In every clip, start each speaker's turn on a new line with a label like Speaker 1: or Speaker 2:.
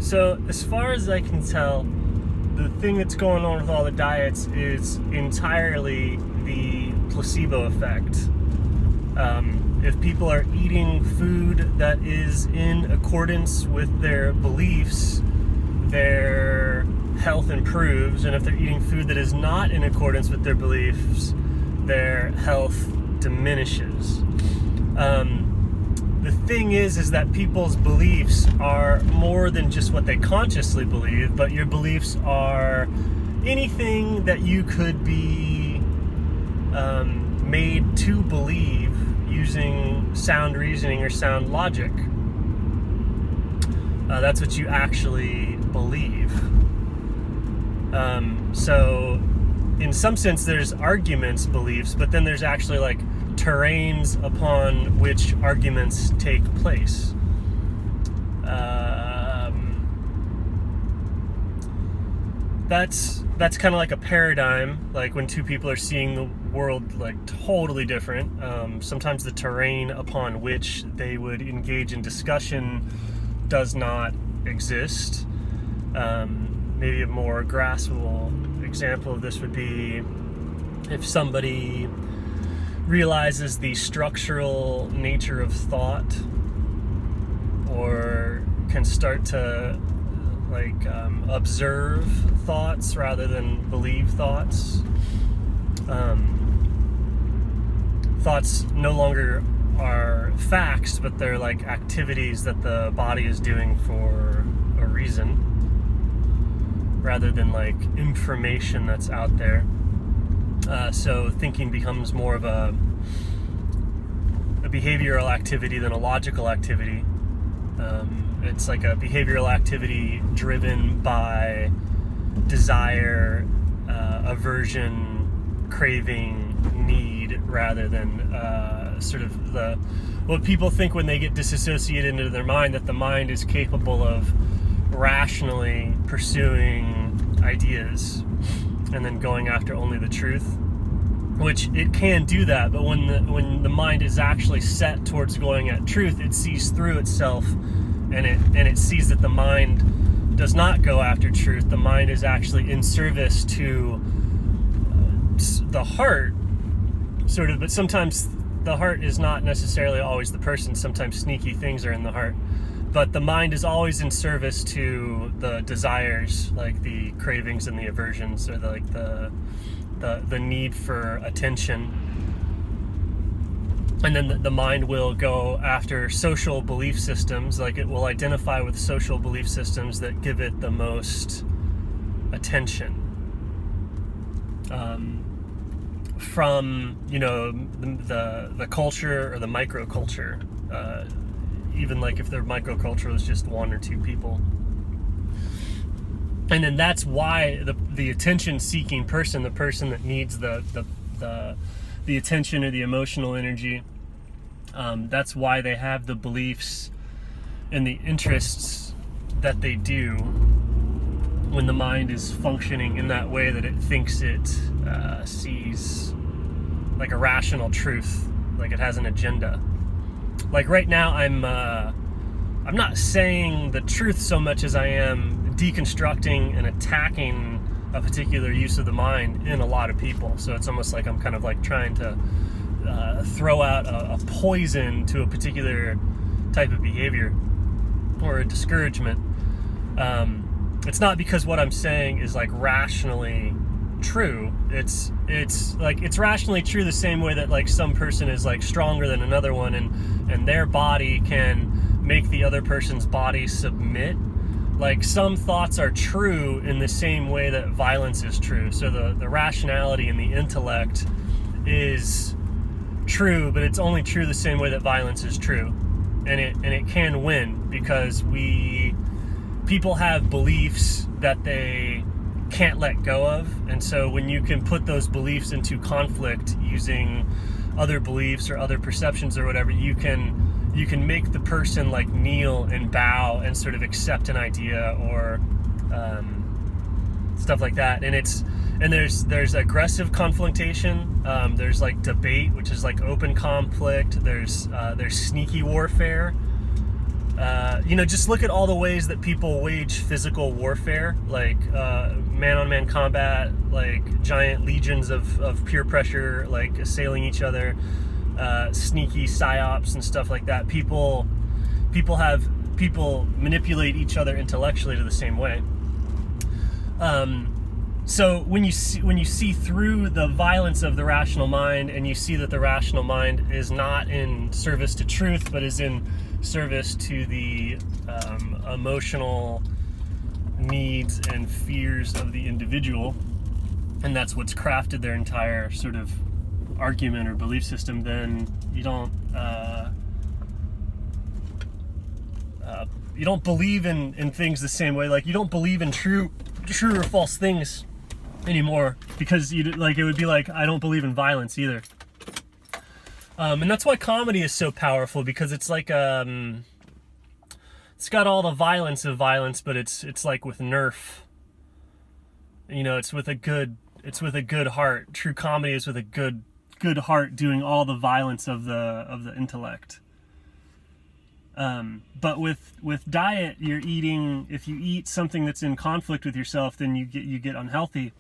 Speaker 1: So as far as I can tell, the thing that's going on with all the diets is entirely the placebo effect. If people are eating food that is in accordance with their beliefs, their health improves, and if they're eating food that is not in accordance with their beliefs, their health diminishes. The thing is that people's beliefs are more than just what they consciously believe, but your beliefs are anything that you could be made to believe using sound reasoning or sound logic. That's what you actually believe. So in some sense there's arguments, beliefs, but then there's actually like terrains upon which arguments take place. That's kind of like a paradigm, like when two people are seeing the world like totally different. Sometimes the terrain upon which they would engage in discussion does not exist. Maybe a more graspable example of this would be if somebody realizes the structural nature of thought, or can start to observe thoughts rather than believe thoughts. Thoughts no longer are facts, but they're like activities that the body is doing for a reason, rather than like information that's out there. So thinking becomes more of a behavioral activity than a logical activity. It's like a behavioral activity driven by desire, aversion, craving, need, rather than sort of what people think when they get disassociated into their mind, that the mind is capable of rationally pursuing ideas and then going after only the truth, which it can do that, but when the mind is actually set towards going at truth, it sees through itself, and it sees that the mind does not go after truth. The mind is actually in service to the heart, sort of, but sometimes the heart is not necessarily always the person. Sometimes sneaky things are in the heart, but the mind is always in service to the desires, like the cravings and the aversions, or the need for attention. And then the mind will go after social belief systems, like it will identify with social belief systems that give it the most attention. From the culture or the microculture, even like if their microculture was just one or two people. And then that's why the attention-seeking person, the person that needs the attention or the emotional energy, that's why they have the beliefs and the interests that they do when the mind is functioning in that way that it thinks it sees like a rational truth, like it has an agenda. Like right now, I'm not saying the truth so much as I am deconstructing and attacking a particular use of the mind in a lot of people. So it's almost like I'm kind of like trying to throw out a poison to a particular type of behavior or a discouragement. It's not because what I'm saying is like rationally true. It's like it's rationally true the same way that like some person is like stronger than another one, and their body can make the other person's body submit. Like some thoughts are true in the same way that violence is true. So the rationality and the intellect is true, but it's only true the same way that violence is true. And it can win because people have beliefs that they can't let go of. And so when you can put those beliefs into conflict using other beliefs or other perceptions or whatever, you can make the person like kneel and bow and sort of accept an idea or stuff like that. And there's aggressive confrontation. There's like debate, which is like open conflict. There's sneaky warfare. Just look at all the ways that people wage physical warfare, like man-on-man combat, like giant legions of peer pressure, like assailing each other, sneaky psyops and stuff like that. People manipulate each other intellectually to the same way. So when you see through the violence of the rational mind, and you see that the rational mind is not in service to truth, but is in service to the emotional needs and fears of the individual, and that's what's crafted their entire sort of argument or belief system, then you don't believe in things the same way. Like, you don't believe in true or false things anymore, because it would be like, I don't believe in violence either. And that's why comedy is so powerful, because it's like it's got all the violence of violence, but it's like with Nerf. It's with a good heart. True comedy is with a good heart, doing all the violence of the intellect. But with diet, you're eating. If you eat something that's in conflict with yourself, then you get unhealthy.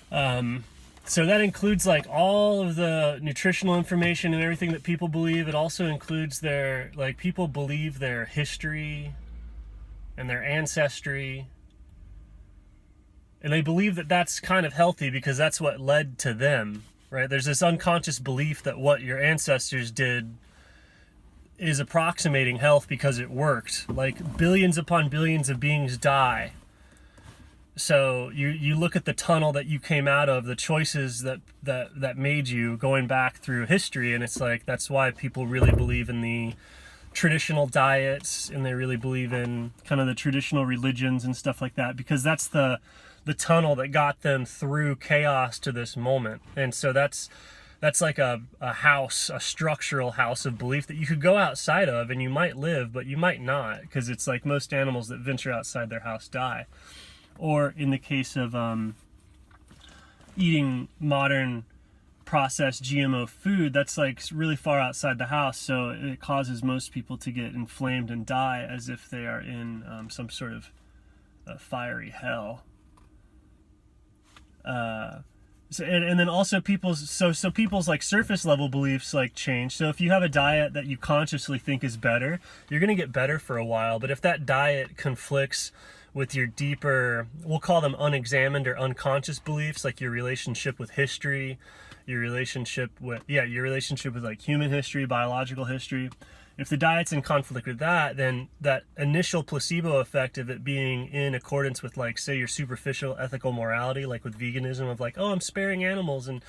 Speaker 1: So that includes like all of the nutritional information and everything that people believe. It also includes people believe their history and their ancestry. And they believe that that's kind of healthy because that's what led to them, right? There's this unconscious belief that what your ancestors did is approximating health because it worked. Like, billions upon billions of beings die. So you look at the tunnel that you came out of, the choices that made you, going back through history, and it's like, that's why people really believe in the traditional diets, and they really believe in kind of the traditional religions and stuff like that, because that's the tunnel that got them through chaos to this moment. And so that's like a house, a structural house of belief that you could go outside of and you might live, but you might not, because it's like most animals that venture outside their house die. Or in the case of eating modern processed GMO food, that's like really far outside the house, so it causes most people to get inflamed and die as if they are in some sort of fiery hell. So, and then also people's like surface level beliefs like change. So if you have a diet that you consciously think is better, you're going to get better for a while. But if that diet conflicts with your deeper, we'll call them unexamined or unconscious beliefs, like your relationship with history, your relationship with like human history, biological history. If the diet's in conflict with that, then that initial placebo effect of it being in accordance with, like, say, your superficial ethical morality, like with veganism, of like, oh, I'm sparing animals, and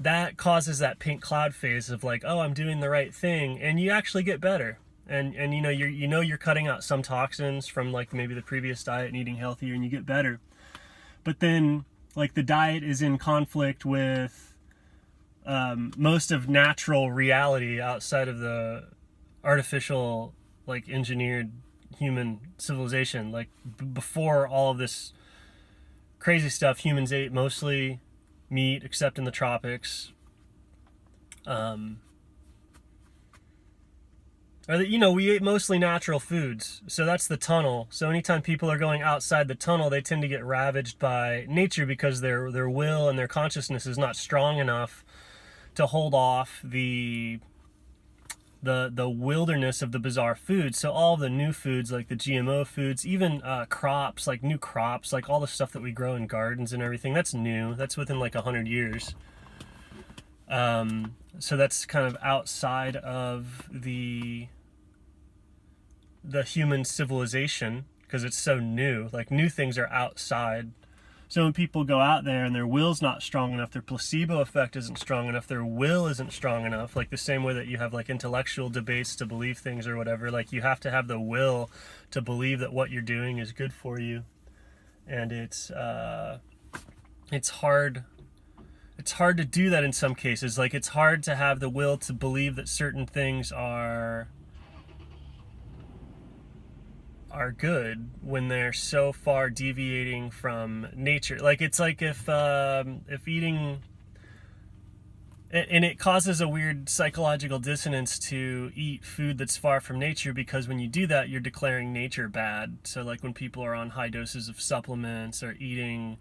Speaker 1: that causes that pink cloud phase of like, oh, I'm doing the right thing, and you actually get better. And you're cutting out some toxins from like maybe the previous diet and eating healthier, and you get better. But then like the diet is in conflict with most of natural reality outside of the artificial, like, engineered human civilization. Like, before all of this crazy stuff, humans ate mostly meat, except in the tropics. We ate mostly natural foods, so that's the tunnel. So anytime people are going outside the tunnel, they tend to get ravaged by nature because their will and their consciousness is not strong enough to hold off the wilderness of the bizarre foods. So all the new foods, like the GMO foods, even crops, like new crops, like all the stuff that we grow in gardens and everything, that's new. That's within like 100 years. So that's kind of outside of the human civilization, because it's so new. Like, new things are outside. So when people go out there and their will's not strong enough, their placebo effect isn't strong enough, their will isn't strong enough, like the same way that you have like intellectual debates to believe things or whatever, like you have to have the will to believe that what you're doing is good for you. And it's hard to do that in some cases. Like, it's hard to have the will to believe that certain things are good when they're so far deviating from nature. Like, it's like if and it causes a weird psychological dissonance to eat food that's far from nature, because when you do that, you're declaring nature bad. So like when people are on high doses of supplements or eating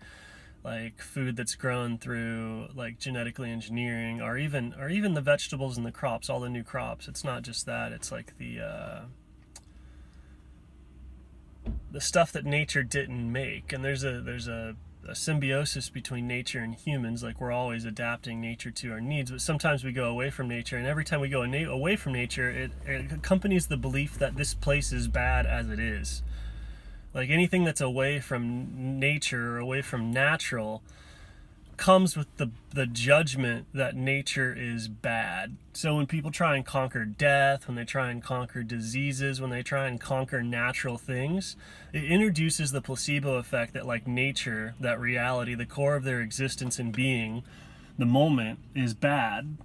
Speaker 1: like food that's grown through like genetically engineering, or even the vegetables and the crops, all the new crops, it's not just that, it's like the stuff that nature didn't make. And there's a symbiosis between nature and humans. Like we're always adapting nature to our needs, but sometimes we go away from nature, and every time we go away from nature, it accompanies the belief that this place is bad as it is. Like anything that's away from nature or away from natural comes with the judgment that nature is bad. So when people try and conquer death, when they try and conquer diseases, when they try and conquer natural things, it introduces the placebo effect that like nature, that reality, the core of their existence and being, the moment, is bad.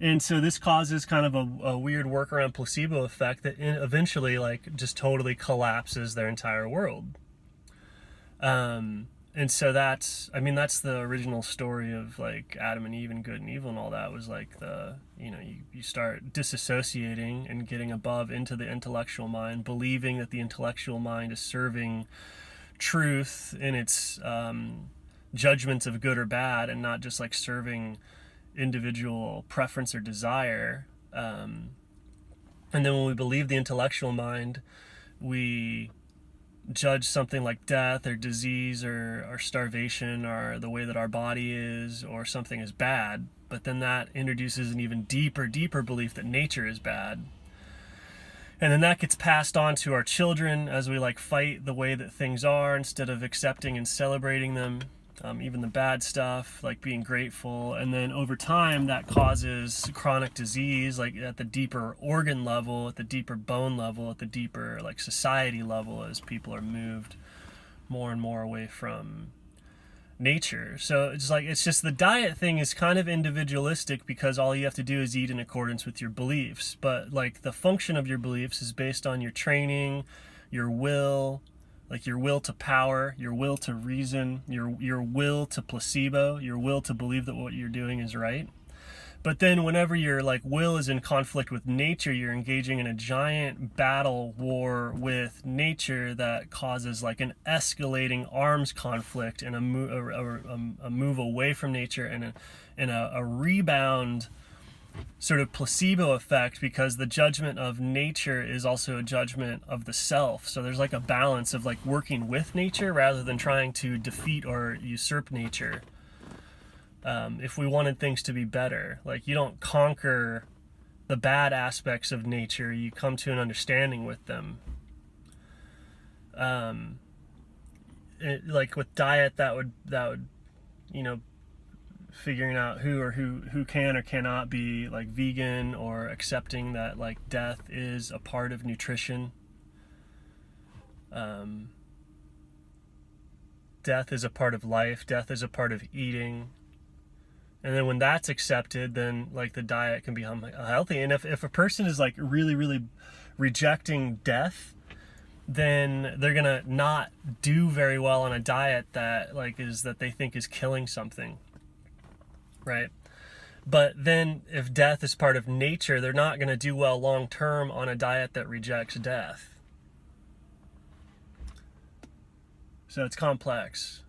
Speaker 1: And so this causes kind of a weird workaround placebo effect that eventually like just totally collapses their entire world. And so that's the original story of like Adam and Eve and good and evil and all that, was like you start disassociating and getting above into the intellectual mind, believing that the intellectual mind is serving truth in its judgments of good or bad, and not just like serving individual preference or desire. And then when we believe the intellectual mind, we judge something like death or disease or starvation or the way that our body is or something is bad. But then that introduces an even deeper belief that nature is bad. And then that gets passed on to our children as we like fight the way that things are instead of accepting and celebrating them. Even the bad stuff, like being grateful. And then over time that causes chronic disease, like at the deeper organ level, at the deeper bone level, at the deeper like society level, as people are moved more and more away from nature. So it's just the diet thing is kind of individualistic, because all you have to do is eat in accordance with your beliefs. But like the function of your beliefs is based on your training, your will, like your will to power, your will to reason, your will to placebo, your will to believe that what you're doing is right. But then whenever your like will is in conflict with nature, you're engaging in a giant battle war with nature that causes like an escalating arms conflict and a move away from nature, and a rebound sort of placebo effect, because the judgment of nature is also a judgment of the self. So there's like a balance of like working with nature rather than trying to defeat or usurp nature. If we wanted things to be better, like you don't conquer the bad aspects of nature, you come to an understanding with them. Like with diet, that would figuring out who can or cannot be like vegan, or accepting that like death is a part of nutrition. Death is a part of life. Death is a part of eating. And then when that's accepted, then like the diet can become healthy. And if a person is like really rejecting death, then they're gonna not do very well on a diet that they think is killing something. Right? But then if death is part of nature, they're not going to do well long term on a diet that rejects death. So it's complex.